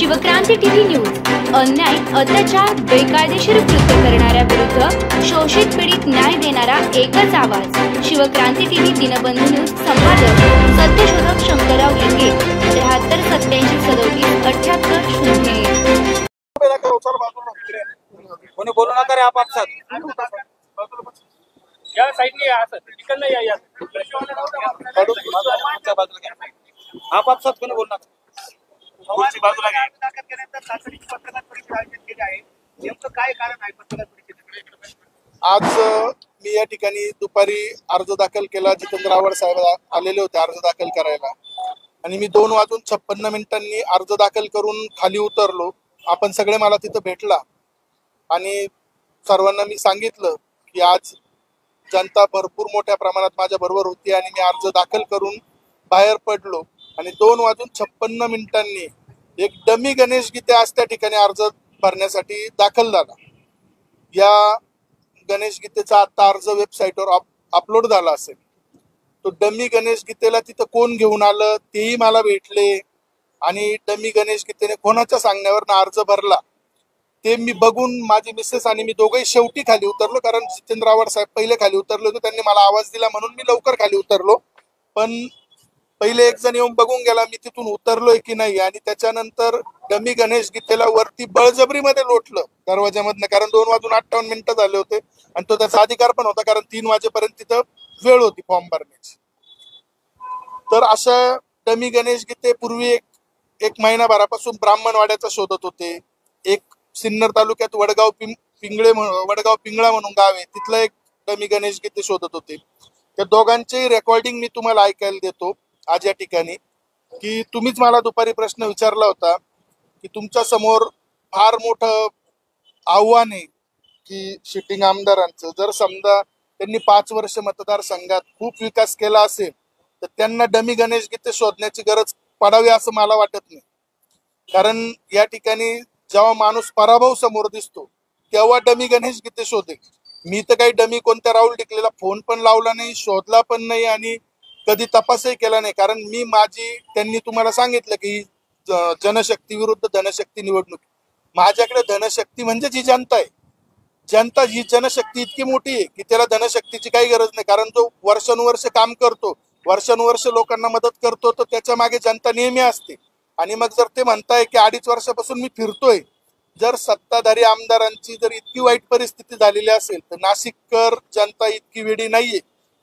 Shivkranti TV news अन्याय, अत्याचार, बेकायदेशीर कृत्य करणाऱ्या विरुद्ध शोषित पीडित न्याय देणारा एकच आवाज। शिवक्रांती टीव्ही दिनबंधू न्यूज संपादक सत्यशोधक शंकरराव लिंगे 73 87 37 78 कोणी बोलू नका रे आपापसात या साईडने या सर तिकडनं या आपापसात कोणी बोलू नका पुढची बाजूला घ्या तातडीची पत्रकार परिषद आयोजित केली आहे नेमकं काय कारण आहे पत्रकार परिषदेकडे आज मी या ठिकाणी दुपारी अर्ज दाखल केला जितेंद्र आव्हाड साहेब आलेले होते अर्ज दाखल करायला आणि मी 2:56 अर्ज दाखल करून खाली उतरलो। आपण सगळे मला तिथं भेटला आणि सर्वांना मी सांगितलं की आज जनता भरपूर मोठ्या प्रमाणात माझ्या बरोबर होती आणि मी अर्ज दाखल करून बाहेर पडलो आणि 2:56 एक डमी गणेश गीते आज त्या ठिकाणी अर्ज भरण्यासाठी दाखल झाला। या गणेश गीतेचा आता अर्ज वेबसाईटवर अपलोड झाला असेल। तो डमी गणेश गीतेला तिथं कोण घेऊन आलं तेही मला भेटले आणि डमी गणेश गीतेने कोणाच्या सांगण्यावर अर्ज भरला ते मी बघून माझी मिसेस आणि मी दोघेही शेवटी खाली उतरलो, कारण जितेंद्र आव्हाड साहेब पहिले खाली उतरले होते, त्यांनी मला आवाज दिला म्हणून मी लवकर खाली उतरलो। पण पहिले एक जण येऊन बघून गेला मी तिथून उतरलोय की नाही आणि त्याच्यानंतर डमी गणेश गीतेला वरती बळजबरीमध्ये लोटलं दरवाजामधनं, कारण 2:58 झाले होते आणि तो त्याचा अधिकार पण होता, कारण 3 वाजेपर्यंत तिथं वेळ होती फॉर्म भरण्याची। तर अशा डमी गणेश गीते पूर्वी एक महिनाभरापासून ब्राह्मणवाड्याचा शोधत होते। एक सिन्नर तालुक्यात वडगाव पिंगळा म्हणून गाव आहे, तिथलं एक डमी गणेश गीते शोधत होते। त्या दोघांचे रेकॉर्डिंग मी तुम्हाला ऐकायला देतो आज या ठिकाणी, की तुम्हीच मला दुपारी प्रश्न विचारला होता की तुमच्या समोर फार मोठं आव्हान आहे की सिटिंग आमदारांचं, जर समजा त्यांनी 5 वर्ष मतदारसंघात खूप विकास केला असेल तर त्यांना डमी गणेश गीते शोधण्याची गरज पडावी असं मला वाटत नाही। कारण या ठिकाणी जेव्हा माणूस पराभव समोर दिसतो तेव्हा डमी गणेश गीते शोधे। मी तर काही डमी कोणत्या राहुल टिकलेला फोन पण लावला नाही, शोधला पण नाही आणि कधी तपासही केला नाही, कारण मी त्यांनी तुम्हाला सांगितलं की जनशक्ती विरुद्ध धनशक्ती निवडणूक, माझ्याकडे धनशक्ती म्हणजे जी जनता आहे, जनता ही जनशक्ती इतकी मोठी आहे की त्याला धनशक्तीची काही गरज नाही, कारण जो वर्षानुवर्ष काम करतो, वर्षानुवर्ष लोकांना मदत करतो, तर त्याच्या मागे जनता नेहमी असते। आणि मग जर ते म्हणताय की 2.5 वर्षापासून मी फिरतोय, जर सत्ताधारी आमदारांची जर इतकी वाईट परिस्थिती झालेली असेल तर नाशिककर जनता इतकी वेडी नाहीये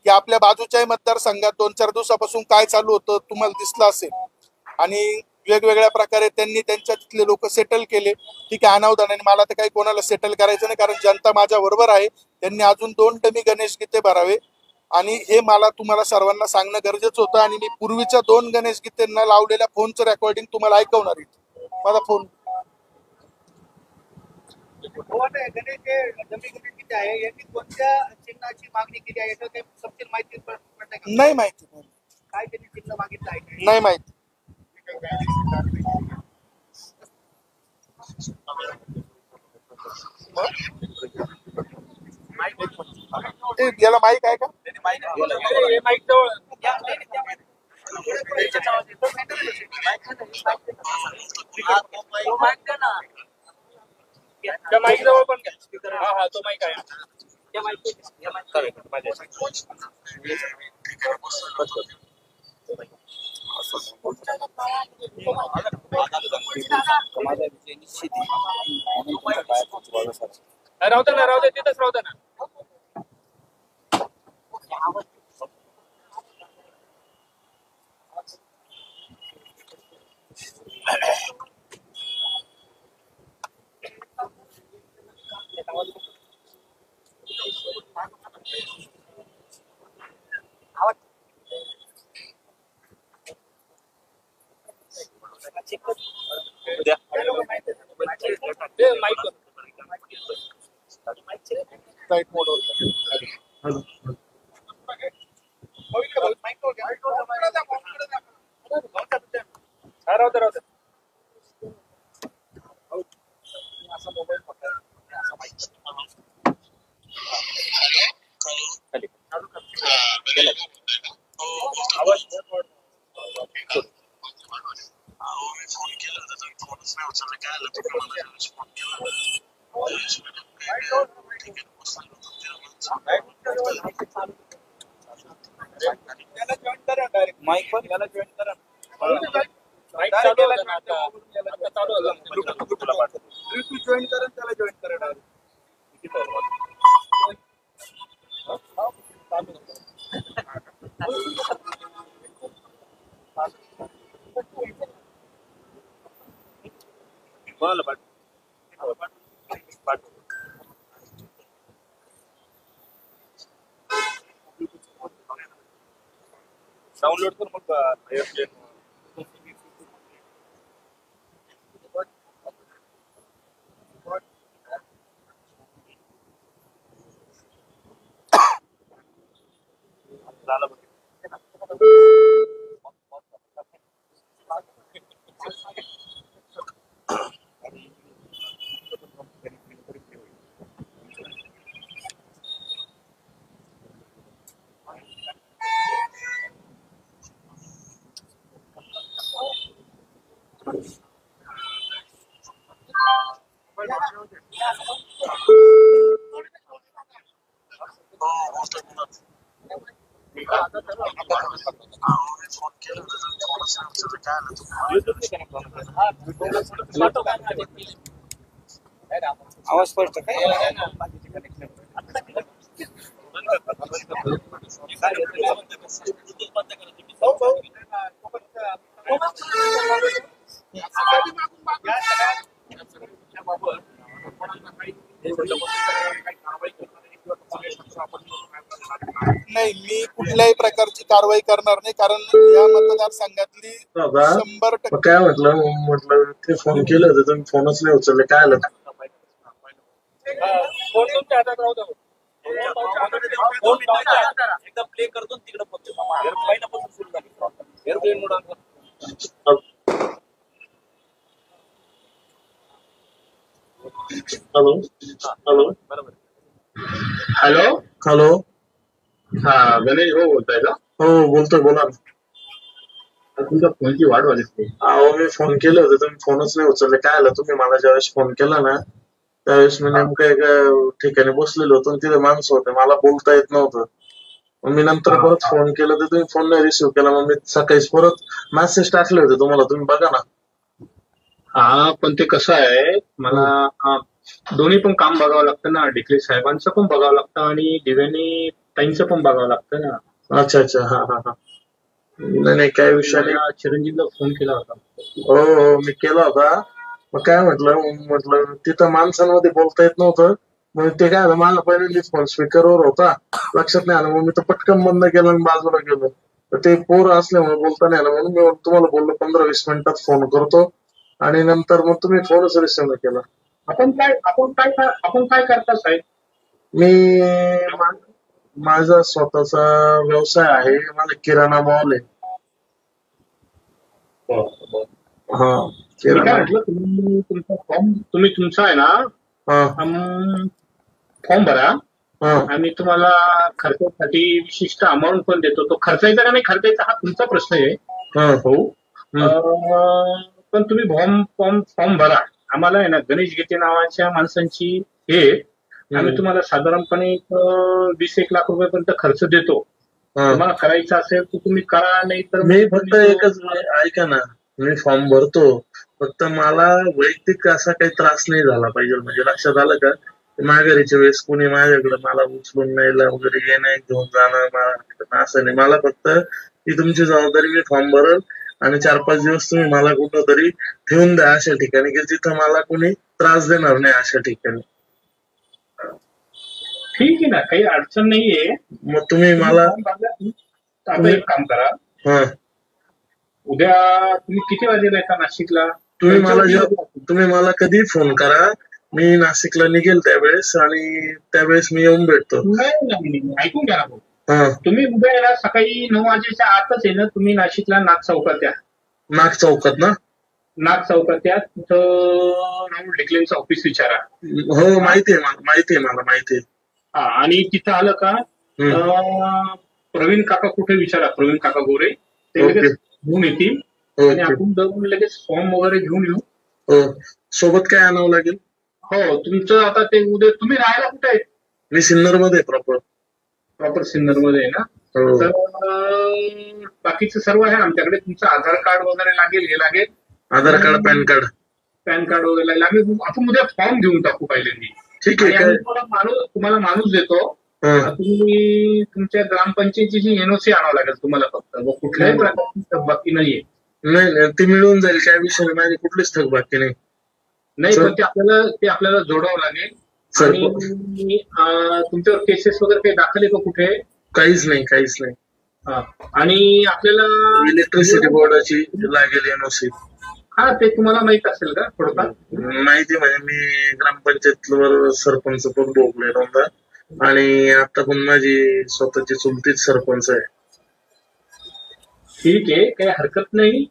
की आपल्या बाजूच्याही मतदारसंघात 2-4 दिवसापासून काय चालू होतं तुम्हाला दिसलं असेल आणि वेगवेगळ्या प्रकारे त्यांनी त्यांच्या तिथले लोक सेटल केले। ठीक आहे, अनावधानाने मला तर काही कोणाला सेटल करायचं नाही, कारण जनता माझ्या बरोबर आहे। त्यांनी अजून 2 डमी गणेश गीते भरावे आणि हे मला तुम्हाला सर्वांना सांगणं गरजेचं होतं आणि मी पूर्वीच्या 2 गणेश गीतेंना लावलेल्या फोनचं रेकॉर्डिंग तुम्हाला ऐकवणार आहे। माझा फोन नाही माहिती, नाही माहिती। याला माईक आहे का? त्या माईक जवळ पण घ्या। हा तो माईक आहे त्या माईक राहू दे तिथंच राहू दे ना। फ्लाइट मोड आवाज त्याला जॉईन करा डायरेक्ट माईक पण याला जॉईन करा जॉईन करा त्याला जॉईन करा डायरेक्ट डाउनलोड कर मग एअरप्लेन झालं बघ आवाज स्पष्ट काय नाही, मी कुठल्याही प्रकारची कारवाई करणार नाही, कारण या मतदारसंघातली 100% काय म्हटलं ते फोन केलं होतं तुम्ही फोनच नाही उचलले, काय आलं? एकदा प्ले करतो तिकडे फक्त पहिल्यापासून सुरू झाली एअरप्लेन मोड हॅलो हॅलो बरोबर हॅलो हॅलो हा गणेश भाऊ बोलताय का? हो बोलतोय, बोला ना. तुमच्या फोनची वाट वाजते. अहो मी फोन केलं होतं तुम्ही फोनच नाही उचलले, काय आलं? तुम्ही मला ज्यावेळेस फोन केला ना त्यावेळेस मी नेमकं एका ठिकाणी बसलेलो होतो आणि तिथे माणसं होते, मला बोलता येत नव्हतं. मग मी नंतर परत फोन केला तर तुम्ही फोन नाही रिसिव्ह केला. मग मी सकाळीच परत मेसेज टाकले होते तुम्हाला, तुम्ही बघा ना. हा पण ते कसं आहे, मला दोन्ही पण काम बघावं लागतं ना. डिकले साहेबांचं पण बघावं लागतं आणि दिव्यानी ताईंचं पण बघावं लागतं ना. अच्छा अच्छा, हा हा हा. नाही नाही, काय विषय नाही. चिरंजीवला फोन केला होता. हो हो, मी केला होता. मग काय म्हटलं तिथं माणसांमध्ये बोलता येत नव्हतं. मग ते काय झालं, माझा पहिल्यांदाच फोन स्पीकरवर होता, लक्षात नाही आलं. मग मी तर पटकन बंद केलं आणि बाजूला गेलो. तर ते पोर असल्यामुळे बोलता नाही आलं, म्हणून मी तुम्हाला बोललो 15-20 मिनिटात फोन करतो. आणि नंतर मग तुम्ही फोनच रिसिव्ह नाही केला. आपण काय करता साहेब? मी माझा स्वतःचा व्यवसाय आहे, माझा किराणा मॉल आहे. हा, मी काय म्हटलं, तुम्ही तुमचा आहे ना फॉर्म भरा. आम्ही तुम्हाला खर्चासाठी विशिष्ट अमाऊंट पण देतो. तो खर्चायचा का नाही खर्चायचा हा तुमचा प्रश्न आहे. हो, पण तुम्ही फॉर्म भरा. आम्हाला आहे ना गणेश गीते नावाच्या माणसांची हे आम्ही तुम्हाला साधारणपणे 20-1 लाख रुपयापर्यंत खर्च देतो. तुम्हाला करायचं असेल तर तुम्ही करा, नाही तर मी फक्त एकच, ऐका ना, मी फॉर्म भरतो, फक्त मला वैयक्तिक असा काही त्रास नाही झाला पाहिजे. म्हणजे लक्षात आलं का? माघारीच्या वेळेस कोणी माझ्याकडे मला उचलून न्यायला वगैरे येणं, घेऊन जाणं, असं नाही. मला फक्त ही तुमची जबाबदारी, मी फॉर्म भरल आणि 4-5 दिवस तुम्ही मला कुठं तरी ठेवून द्या अशा ठिकाणी की जिथं मला कोणी त्रास देणार नाही, अशा ठिकाणी. ठीक आहे ना, काही अडचण नाहीये. मग तुम्ही मला आता एक काम करा, उद्या तुम्ही किती वाजेला येता नाशिकला? तुम्ही मला कधी फोन करा, मी नाशिकला निघेल त्यावेळेस, आणि त्यावेळेस मी येऊन भेटतो. नाही, ऐकून घ्या ना. तुम्ही उद्या याला सकाळी 9 वाजेच्या आतच आहे ना, तुम्ही नाशिकला नाग चौकात या. नाग चौकात ना? नाग चौकात या, तिथं राहुल ढेकलेंचं ऑफिस विचारा. हो, माहितीये मला माहितीये. हा, आणि तिथं आलं का प्रवीण काका कुठे विचारा, प्रवीण काका गोरे, ते लगेच घेऊन येतील आणि आपण जाऊन लगेच फॉर्म वगैरे घेऊन येऊ हो. सोबत काय आणावं लागेल? हो, तुमचं आता ते उद्या तुम्ही राहायला कुठे आहे? मी सिन्नर मध्ये प्रॉपर. प्रॉपर सिन्नर मध्ये आहे ना? हो. तर बाकीचं सर्व आहे आमच्याकडे. तुमचं आधार कार्ड वगैरे लागेल, हे लागेल. Aadhaar card, PAN card. PAN card वगैरे लागेल. आपण उद्या फॉर्म घेऊन टाकू पहिल्यांदा. ठीक आहे. आणि काय आम्ही तुम्हाला माणूस देतो. हा. तुम्ही तुमच्या ग्रामपंचायतीची एनओसी आणावं लागेल तुम्हाला फक्त. कुठल्याही प्रकारची थकबाकी नाहीये. नाही, ते मिळून जाईल, काय विषय नाही. माझी कुठलीच थकबाकी नाही. नाही, पण ते आपल्याला जोडावं लागेल. सर, आणि तुमच्यावर केसेस वगैरे काही दाखल आहे का कुठे? काहीच नाही. हा. आणि आपल्याला इलेक्ट्रिसिटी बोर्डाची लागेल एनओसी. हा, ते तुम्हाला माहित असेल का थोडंफार? माहिती म्हणजे मी ग्रामपंचायतवर सरपंच पण भोगलोय दोनदा, आणि आता पण माझी स्वतःची चुलतीच सरपंच आहे. ठीक आहे, काही हरकत नाही.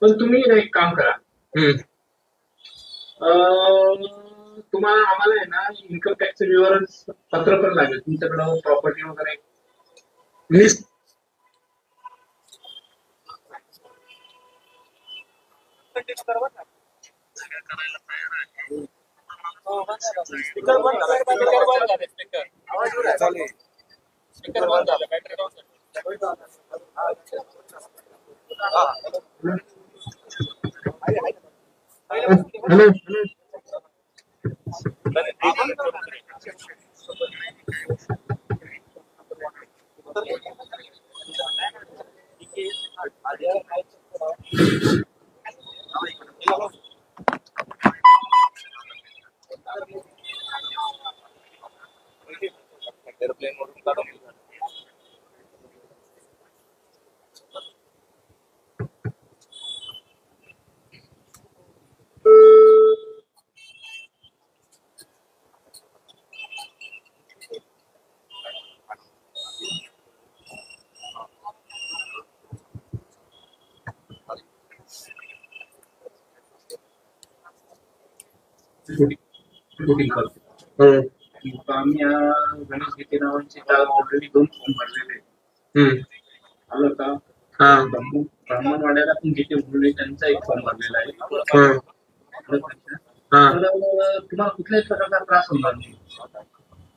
पण तुम्ही एक काम करा. तुम्हाला आम्हाला आहे ना इन्कम टॅक्सचं विवरण पत्र पण लागेल. तुमच्याकडं प्रॉपर्टी वगैरे मी हॅलो. एअरप्लेन मधून काढून शूटिंग करतो. हो. आम्ही गणेश गीते नावांचे ऑलरेडी 2 फॉर्म भरलेले. आलं का? ब्राह्मणवाड्याला पण गीते म्हणून त्यांचा एक फॉर्म भरलेला आहे. तर तुम्हाला कुठल्याही प्रकारचा त्रास होणार नाही.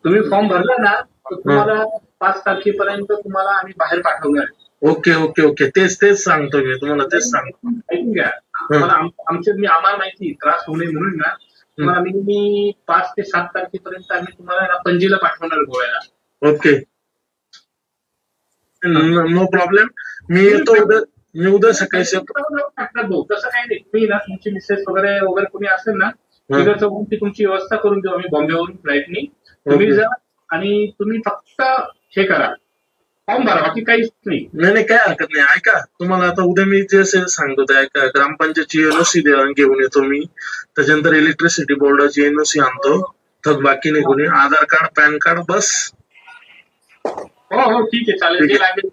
तुम्ही फॉर्म भरला ना तर तुम्हाला 5 तारखेपर्यंत तुम्हाला आम्ही बाहेर पाठवणार. ओके. तेच सांगतो मी तुम्हाला, तेच सांगतो. ऐकून घ्या. आम्हाला माहिती त्रास होऊ नये म्हणून ना तुम्हाला मी 5 ते 7 तारखेपर्यंत आम्ही तुम्हाला पणजीला पाठवणार गोव्याला. Okay, no problem. मी येतो उद्या सकाळी. तसं काही नाही. तुम्ही ना तुमची मिसेस वगैरे कोणी असेल ना तिकडचं तुमची व्यवस्था करून देऊ आम्ही बॉम्बेवरून फ्लाईटनी. तुम्ही जा आणि तुम्ही फक्त हे करा, फॉर्म भरा, बाकी काहीच नाही. नाही, काय हरकत नाही. ऐका, तुम्हाला आता उद्या मी जे सांगतो ते ऐका. ग्रामपंचायतची एनओसी घेऊन येतो मी. त्याच्यानंतर इलेक्ट्रिसिटी बोर्डाची एनओसी आणतो. थकबाकी नाही कोणी. आधार कार्ड, पॅन कार्ड, बस. हो, ठीक आहे, चालेल. जे लागेल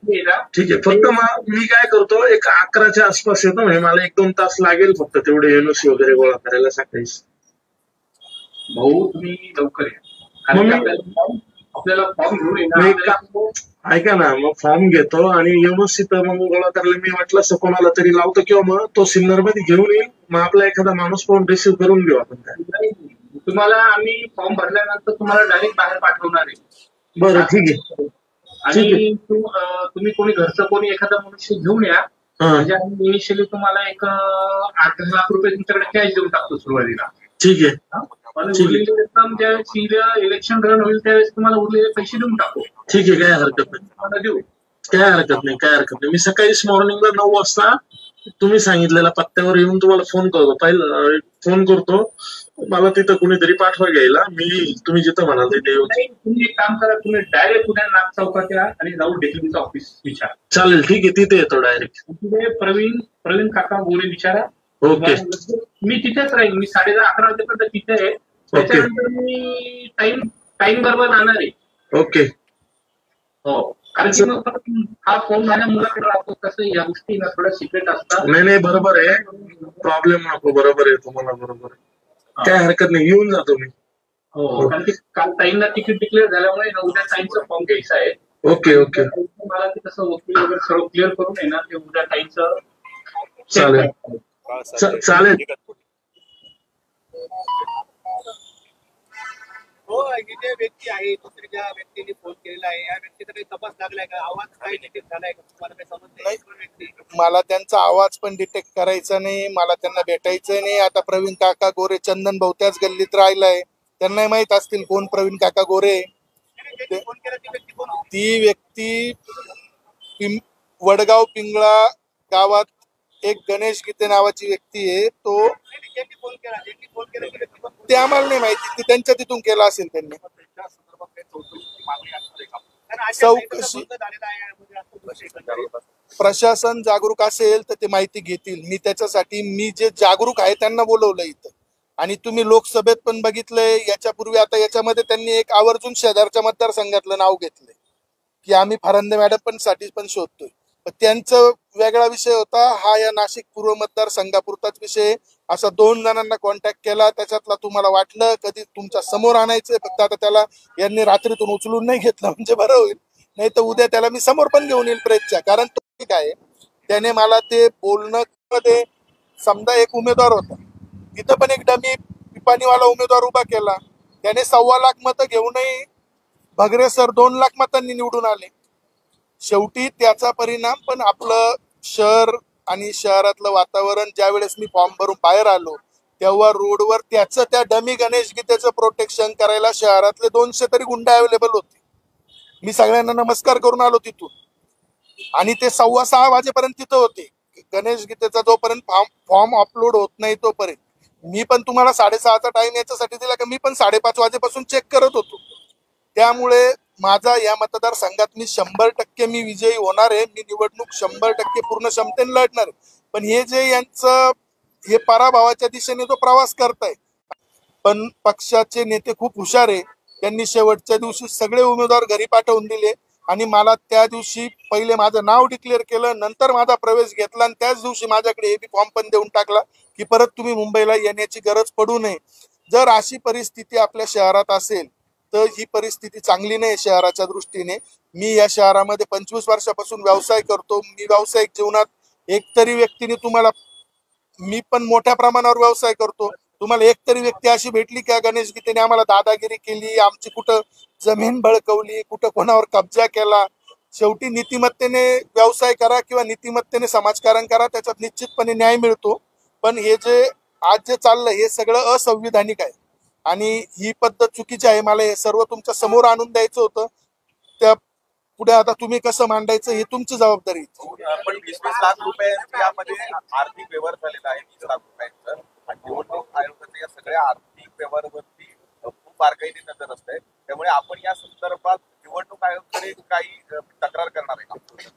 ठीक आहे. फक्त मी काय करतो, एक 11च्या आसपास येतो. म्हणजे मला 1-2 तास लागेल फक्त तेवढे एनओसी वगैरे गोळा करायला सकाळी. भाऊ, तुम्ही लवकर या. आपल्याला फॉर्म घेऊन येणार. ऐका ना, मग फॉर्म घेतो आणि व्यवस्थित मग गोळा करायला मी वाटलं असं कोणाला तरी लावतो, किंवा मग तो सिन्नर मध्ये घेऊन येईल. मग आपला एखादा माणूस पाहून रिसिव्ह करून घेऊ आपण. तुम्हाला आम्ही फॉर्म भरल्यानंतर तुम्हाला डायरेक्ट बाहेर पाठवणार आहे. बरं, ठीक आहे. आणि तुम्ही कोणी घरचं कोणी एखादा मनुष्य घेऊन या. म्हणजे आम्ही इनिशियली तुम्हाला एक 8 लाख रुपये तुमच्याकडे कॅश देऊन टाकतो सुरुवातीला. ठीक आहे. ज्यावेळेस इलेक्शन रन होईल त्यावेळेस तुम्हाला उरलेले पैसे देऊन टाकू. ठीक आहे, काय हरकत नाही. देऊ. काय हरकत नाही. मी सकाळीच मॉर्निंगला 9 वाजता तुम्ही सांगितलेल्या पत्त्यावर येऊन तुम्हाला फोन करतो. पहिला फोन करतो. मला तिथं कुणीतरी पाठवा घ्यायला. तुम्ही जिथं म्हणाल तिथे येऊ. तुम्ही एक काम करा, तुम्ही डायरेक्ट उद्या नाग चौकात या आणि जाऊ डेक्लिनचं ऑफिस विचारा. चालेल, ठीक आहे. तिथे येतो डायरेक्ट. तिथे प्रवीण काका गोरे विचारा. ओके. मी तिथेच राहील. मी 10:30-11 वाजेपर्यंत तिथे आहे. त्याच्यानंतर मी टाइम बरोबर जाणार आहे. ओके. हो, कारण की मग हा फोन माझ्या मुलाकडे राहतो. कसं या गोष्टी ना थोड्या सिक्रेट असतात. नाही, बरोबर आहे. प्रॉब्लेम नको. बरोबर आहे, तुम्हाला बरोबर आहे. काय हरकत नाही, येऊन जा तुम्ही. हो, कारण की काल ताईंना तिकीट डिक्लेअर झाल्यामुळे उद्या ताईंचा फॉर्म घ्यायचा आहे. ओके. मला ते कसं वकील वगैरे सर्व क्लिअर करून आहे ना ते उद्या ताईंचं चालेल. चालेल. हो, ही जे व्यक्ती आहे, दुसरी ज्या व्यक्तीने फोन केलेला आहे, या व्यक्तीचा काही तपास लागलाय का? आवाज काही डिटेक्ट झालाय का? तुम्हाला काही समजलंय? नाही. कोण व्यक्ती? मला त्यांचा आवाज पण डिटेक्ट करायचा नाही, मला त्यांना भेटायचं नाही. आता प्रवीण काका गोरे चंदन भाऊ त्याच गल्लीत राहिलाय, त्यांना माहित असतील कोण प्रवीण काका गोरे. ज्यांनी फोन केला ती व्यक्ती कोण होती? ती व्यक्ती वडगाव पिंगळा गावात एक गणेश गीते नावाची व्यक्ती आहे. तो ज्यांनी फोन केला ती व्यक्ती कोण होती? ते आम्हाला नाही माहिती, ती त्यांच्या तिथून केला असेल त्यांनी. त्यांच्या संदर्भात काही चौकशीची मागणी असणार आहे का? कारण अशा चौकशी- भंग झालेला आहे म्हणजे असं प्रश्न एकंदरीत. प्रशासन जागरूक असेल तर ते माहिती घेतील. मी त्याच्यासाठी मी जे जागरूक आहे त्यांना बोलवलं इथं. आणि तुम्ही लोकसभेत पण बघितलंय, याच्यापूर्वी आता याच्यामध्ये त्यांनी एक आवर्जून शेजारच्या मतदारसंघातलं नाव घेतलंय की आम्ही फरांदे मॅडम पण साठी पण शोधतोय. पण त्यांचं वेगळा विषय होता, हा या नाशिक पूर्व मतदारसंघापुरताच विषय. असा 2 जणांना कॉन्टॅक्ट केला, त्याच्यातला तुम्हाला वाटलं कधी तुमच्या समोर आणायचं, फक्त आता त्याला यांनी रात्रीतून उचलून नाही घेतलं म्हणजे बरं होईल. नाही तर उद्या त्याला मी समोर पण घेऊन येईल प्रेसच्या. कारण तो ठीक आहे, त्याने मला ते बोलणं मध्ये समजा एक उमेदवार होता, तिथं पण एक डमी पिपाणीवाला उमेदवार उभा केला, त्याने 1.25 लाख मतं घेऊनही भगरे सर 2 लाख मतांनी निवडून आले. शेवटी त्याचा परिणाम पण आपलं शहर आणि शहरातलं वातावरण, ज्या वेळेस मी फॉर्म भरून बाहेर आलो तेव्हा रोडवर त्याचं त्या डमी गणेश गीतेचं प्रोटेक्शन करायला शहरातले 200 तरी गुंड अवेलेबल होते. मी सगळ्यांना नमस्कार करून आलो तिथून, आणि ते 6:15 वाजेपर्यंत तिथं होते. गणेश गीतेचा जोपर्यंत फॉर्म अपलोड होत नाही तोपर्यंत. मी पण तुम्हाला 6:30चा टाइम याच्यासाठी दिला का मी पण 5:30 वाजेपासून चेक करत होतो. त्यामुळे माझा या मतदारसंघात मी 100% मी विजयी होणार आहे. मी निवडणूक 100% पूर्ण क्षमतेने लढणार आहे. पण हे जे यांचं हे पराभवाच्या दिशेने जो प्रवास करताय, पण पक्षाचे नेते खूप हुशार आहे. त्यांनी शेवटच्या दिवशी सगळे उमेदवार घरी पाठवून दिले आणि मला त्या दिवशी पहिले माझं नाव डिक्लेअर केलं, नंतर माझा प्रवेश घेतला आणि त्याच दिवशी माझ्याकडे एबी फॉर्म पण देऊन टाकला की परत तुम्ही मुंबईला येण्याची गरज पडू नये. जर अशी परिस्थिती आपल्या शहरात असेल तर ही परिस्थिती चांगली नाही शहराच्या दृष्टीने. मी या शहरामध्ये 25 वर्षापासून व्यवसाय करतो. मी व्यावसायिक जीवनात एकतरी व्यक्तीने तुम्हाला, मी पण मोठ्या प्रमाणावर व्यवसाय करतो, तुम्हाला एकतरी व्यक्ती अशी भेटली की गणेश गीतेने आम्हाला दादागिरी केली, आमची कुठं जमीन बळकवली, कुठं कोणावर कब्जा केला? शेवटी नीतिमत्तेने व्यवसाय करा किंवा नीतिमत्तेने समाजकारण करा, त्याच्यात निश्चितपणे न्याय मिळतो. पण हे जे आज जे चाललंय हे सगळं असंविधानिक आहे आणि ही पद्धत चुकीची आहे. मला हे सर्व तुमच्या समोर आणून द्यायचं होतं. त्या पुढे आता तुम्ही कसं मांडायचं हे तुमची जबाबदारी. पण 20-20 लाख रुपये यामध्ये आर्थिक व्यवहार झालेला आहे, 20 लाख रुपयांचं. आणि निवडणूक आयोगाच्या या सगळ्या आर्थिक व्यवहारावरती खूप बारकाईने नजर असते. त्यामुळे आपण या संदर्भात निवडणूक आयोगाकडे काही तक्रार करणार आहे का?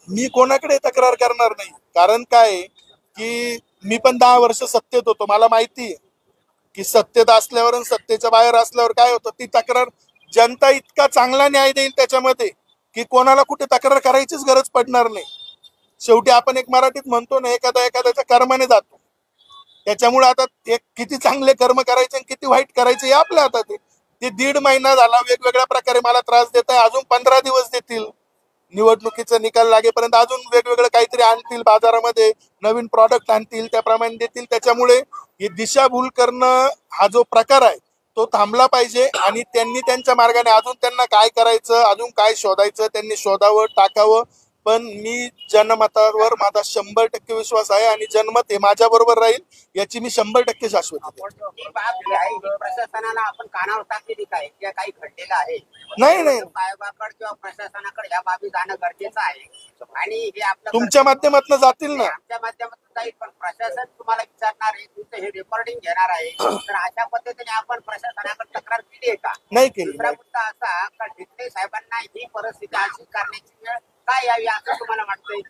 मी कोणाकडे तक्रार करणार नाही. कारण काय की मी पण 10 वर्ष सत्तेत होतो, मला माहिती आहे की सत्तेत असल्यावर आणि सत्तेच्या बाहेर असल्यावर काय होतं. ती तक्रार जनता इतका चांगला न्याय देईल त्याच्यामध्ये की कोणाला कुठे तक्रार करायचीच गरज पडणार नाही. शेवटी आपण एक मराठीत म्हणतो ना, एखाद्याच्या कर्माने जातो. त्याच्यामुळे आता एक किती चांगले कर्म करायचे आणि किती वाईट करायचे हे आपल्या हातात आहे. ते 1.5 महिना झाला वेगवेगळ्या प्रकारे मला त्रास देत आहे, अजून 15 दिवस देतील. निवडणुकीचा निकाल लागेपर्यंत अजून वेगवेगळं काहीतरी आणतील, बाजारामध्ये नवीन प्रॉडक्ट आणतील, त्याप्रमाणे देतील. त्याच्यामुळे ही दिशाभूल करणं हा जो प्रकार आहे तो थांबला पाहिजे आणि त्यांनी त्यांच्या मार्गाने अजून त्यांना काय करायचं, अजून काय शोधायचं त्यांनी शोधावं, टाकावं. पण मी जनमतावर माझा 100% विश्वास आहे आणि जनमत हे माझ्या बरोबर राहील याची मी 100% शाश्वती देतो. ही बाब जी आहे ही प्रशासनाला आपण कानावर टाकलेली काय किंवा काही घडलेलं आहे? नाही आयोगाकडे किंवा प्रशासनाकडे ह्या बाबी जाणं गरजेचं आहे आणि हे आपलं तुमच्या माध्यमातून जातील ना. आमच्या माध्यमातून जाईल, पण प्रशासन तुम्हाला विचारणार आहे, तुमचं हे रेकॉर्डिंग घेणार आहे. तर अशा पद्धतीने आपण प्रशासनाकडे तक्रार केली आहे का? नाही केली. दुसरा मुद्दा असा का ढिकले साहेबांना ही परिस्थिती अशी करण्याची वेळ काय यावी असं तुम्हाला वाटतंय?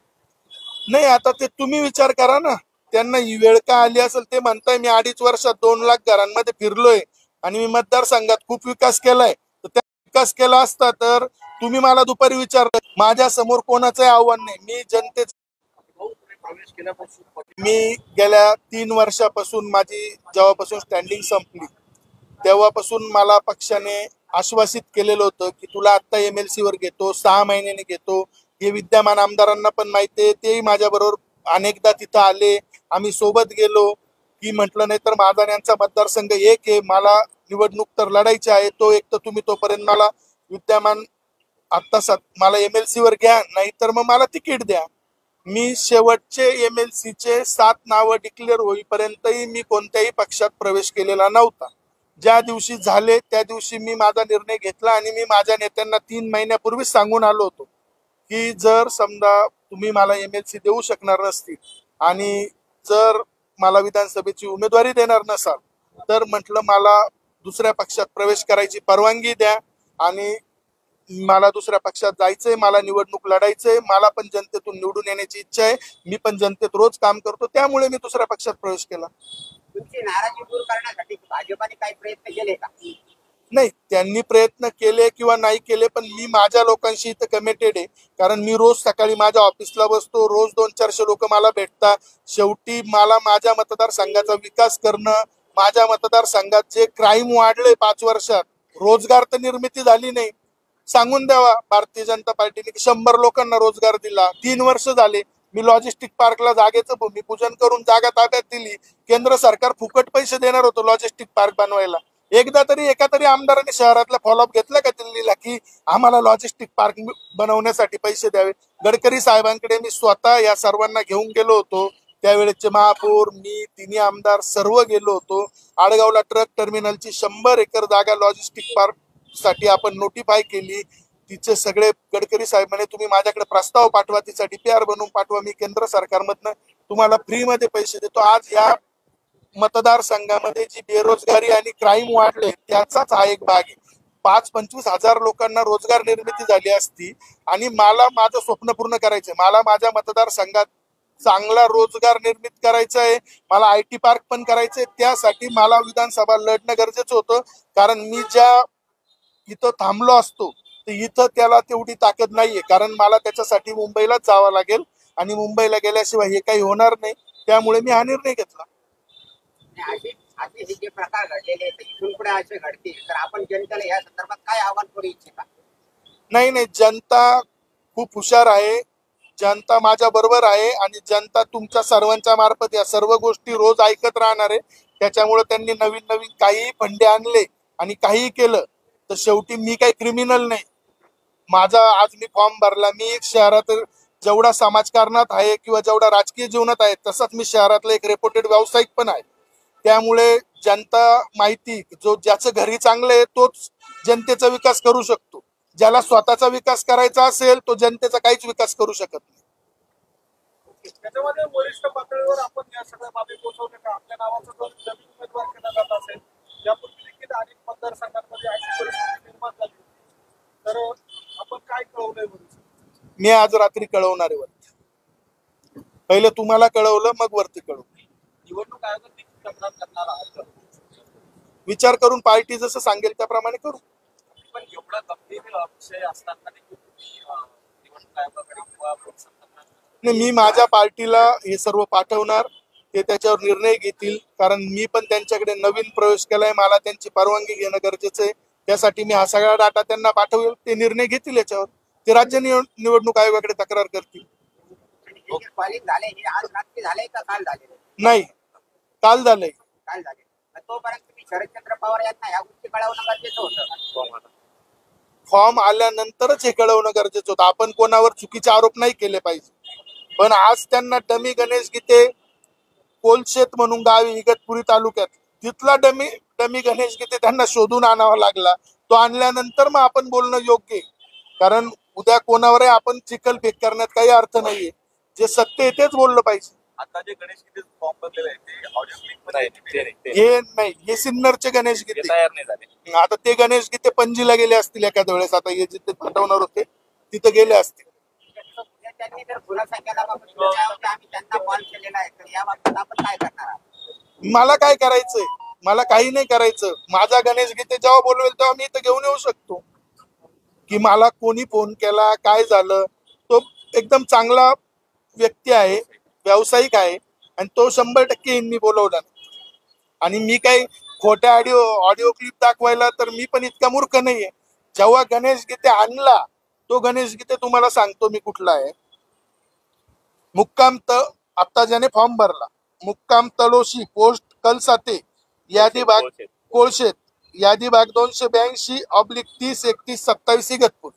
नाही, आता ते तुम्ही विचार करा ना, त्यांना ही वेळ का आली असेल. ते म्हणताय मी 2.5 वर्षात 2 लाख घरांमध्ये फिरलोय आणि मी मतदारसंघात खूप विकास केलाय. तर त्या विकास केला असता तर तुम्ही मला दुपारी विचारलं, माझ्या समोर कोणाचंही आव्हान नाही. मी जनतेच प्रवेश केल्यापासून मी गेल्या 3 वर्षापासून माझी जेव्हापासून स्टँडिंग संपली तेव्हापासून मला पक्षाने आश्वासित केलेलं होतं की तुला आत्ता MLC वर घेतो, 6 महिन्याने घेतो. हे विद्यमान आमदारांना पण माहिती आहे, तेही माझ्या बरोबर अनेकदा तिथं आले आम्ही सोबत गेलो की म्हटलं नाही तर माझा आणि यांचा मतदारसंघ एक आहे, मला निवडणूक तर लढायची आहे, तो एक तर तुम्ही तोपर्यंत मला विद्यमान आता मला MLC वर घ्या, नाहीतर मग मला तिकीट द्या. मी शेवटचे MLC चे 7 नावं डिक्लेअर होईपर्यंतही मी कोणत्याही पक्षात प्रवेश केलेला नव्हता. ज्या दिवशी झाले त्या दिवशी मी माझा निर्णय घेतला आणि मी माझ्या नेत्यांना 3 महिन्यापूर्वी सांगून आलो होतो की जर समजा तुम्ही मला MLC देऊ शकणार नसतील आणि जर मला विधानसभेची उमेदवारी देणार नसाल तर म्हटलं मला दुसऱ्या पक्षात प्रवेश करायची परवानगी द्या आणि मला दुसऱ्या पक्षात जायचंय, मला निवडणूक लढायचंय, मला पण जनतेतून निवडून येण्याची इच्छा आहे, मी पण जनतेत रोज काम करतो, त्यामुळे मी दुसऱ्या पक्षात प्रवेश केला. तुमची नाराजी दूर करण्यासाठी भाजपाने काही प्रयत्न केले का? नाही, त्यांनी प्रयत्न केले किंवा नाही केले, पण मी माझ्या लोकांशी इथं कमिटेड आहे. कारण मी रोज सकाळी माझ्या ऑफिसला बसतो, रोज 200-400 लोक मला भेटतात. शेवटी मला माझ्या मतदारसंघाचा विकास करणं, माझ्या मतदारसंघात जे क्राईम वाढले 5 वर्षात, रोजगार तर निर्मिती झाली नाही. सांगून द्यावा भारतीय जनता पार्टीने 100 लोकांना रोजगार दिला. 3 वर्ष झाले मी लॉजिस्टिक पार्कला जागेचं भूमिपूजन करून जागा ताब्यात दिली. केंद्र सरकार फुकट पैसे देणार होतं लॉजिस्टिक पार्क बनवायला. एका तरी आमदारांनी शहरातला फॉलोअप घेतला का दिल्लीला की आम्हाला लॉजिस्टिक पार्क बनवण्यासाठी पैसे द्यावे? गडकरी साहेबांकडे मी स्वतः या सर्वांना घेऊन गेलो होतो. त्यावेळेचे महापौर, मी, 3 आमदार सर्व गेलो होतो. आडगावला ट्रक टर्मिनलची 100 एकर जागा लॉजिस्टिक पार्क साठी आपण नोटिफाय केली. तिचे सगळे गडकरी साहेब म्हणे तुम्ही माझ्याकडे प्रस्ताव पाठवा, तिचा DPR बनवून पाठवा, मी केंद्र सरकारमधनं तुम्हाला फ्री मध्ये पैसे देतो. आज या मतदारसंघामध्ये जी बेरोजगारी आणि क्राईम वाढले त्याचाच हा एक भाग आहे. 5-25 हजार लोकांना रोजगार निर्मिती झाली असती आणि मला माझं स्वप्न पूर्ण करायचंय. मला माझ्या मतदारसंघात चांगला रोजगार निर्मित करायचा आहे, मला IT पार्क पण करायचंय. त्यासाठी मला विधानसभा लढणं गरजेचं होतं. कारण मी ज्या इथं थांबलो असतो तर इथं त्याला तेवढी ताकद नाहीये. कारण मला त्याच्यासाठी मुंबईलाच जावं लागेल आणि मुंबईला गेल्याशिवाय हे काही होणार नाही. त्यामुळे मी हा निर्णय घेतला. असे हे जे प्रकार घडलेले आहेत इथून पुढे असे घडतील तर आपण जनतेला या संदर्भात काय आवाहन करू इच्छिता? नाही, जनता खूप हुशार आहे, जनता माझ्या बरोबर आहे आणि जनता तुमच्या सर्वांच्या मार्फत या सर्व गोष्टी रोज ऐकत राहणार आहे. त्याच्यामुळे त्यांनी नवीन काही फंडे आणले आणि काही केलं तर शेवटी मी काही क्रिमिनल नाही. माझा आज मी फॉर्म भरला, मी एक शहरात जेवढा समाजकारणात आहे किंवा जेवढा राजकीय जीवनात आहे तसाच मी शहरातला एक रेप्युटेड व्यावसायिक पण आहे. त्यामुळे जनता माहिती ज्याचं घरी चांगलं आहे तोच जनतेचा विकास करू शकतो. ज्याला स्वतःचा विकास करायचा असेल तो जनतेचा काहीच विकास करू शकत नाही. त्याच्यामध्ये वरिष्ठ पातळीवर आपण या सगळ्या बाबी पोहोचवल्या का? आपल्या नावाचा जर नवीन उमेदवार केला जात असेल, यापूर्वी देखील अनेक मतदारसंघांमध्ये अशी परिस्थिती निर्माण झाली तर आपण काय कळवलंय? मी आज रात्री कळवणार आहे वरती. पहिले तुम्हाला कळवलं मग वरती कळवलं. निवडणूक आयोगाने तक्रार करणार आहात? विचार करून पार्टी जसं सांगेल त्याप्रमाणे करू. पण एवढा गंभीर विषय असताना देखील निवडणूक आयोगाकडे किंवा नाही, मी माझ्या पार्टीला हे सर्व पाठवणार, ते त्याच्यावर निर्णय घेतील. कारण मी पण त्यांच्याकडे नवीन प्रवेश केलाय, मला त्यांची परवानगी घेणं गरजेचं आहे. त्यासाठी मी हा सगळा डाटा त्यांना पाठवेल, ते निर्णय घेतील याच्यावर. ते राज्य निवडणूक आयोगाकडे तक्रार करतील. झाले हे आज रात्री झाले का काल झाले? नाही, काल झालंय. काल झाले. तोपर्यंत तुम्ही शरदचंद्र पवार यांना या गोष्टी कळवणं गरजेचं होतं. फॉर्म आल्यानंतरच हे कळवणं गरजेचं होतं. आपण कोणावर चुकीचे आरोप नाही केले पाहिजे. पण आज त्यांना डमी गणेश गीते कोलशेत म्हणून गाव इगतपुरी तालुक्यात, तिथला डमी गणेश गीते त्यांना शोधून आणावा लागला. तो आणल्यानंतर मग आपण बोलणं योग्य आहे. कारण उद्या कोणावरही आपण चिखलफेक करण्यात काही अर्थ नाहीये. जे सत्य आहे तेच बोललं पाहिजे. आता जे गणेश गीते फॉर्म बनलेले आहे ते ऑडिओ क्लिप मध्ये हे नाही, हे सिन्नरचे गणेश गीते तयार नाही झाले. आता ते गणेश गीते पणजीला गेले असतील एखाद्या वेळेस. आता हे जिथे पाठवणार होते तिथे गेले असतील. त्यांनी जर खुलासा केला बाबा आम्ही त्यांना कॉल केलेला आहे तर या बाबतीत आपण काय करणार आहात? मला काय करायचंय? मला काही नाही करायचं. माझा गणेश गीते जेव्हा बोलवेल तेव्हा मी इथं घेऊन येऊ शकतो की मला कोणी फोन केला, काय झालं. तो एकदम चांगला व्यक्ती आहे, व्यावसायिक आहे आणि तो 100% यांनी बोलवला. आणि मी काही खोट्या ऑडिओ क्लिप दाखवायला तर मी पण इतका मूर्ख नाहीये. जेव्हा गणेश गीते आणला तो गणेश गीते तुम्हाला सांगतो मी कुठला आहे. मुक्काम तर आता ज्याने फॉर्म भरला मुक्काम तळोशी, पोस्ट कलसाते, यादी भाग कोळशेत, यादी भाग 282/30/31 इगतपूर.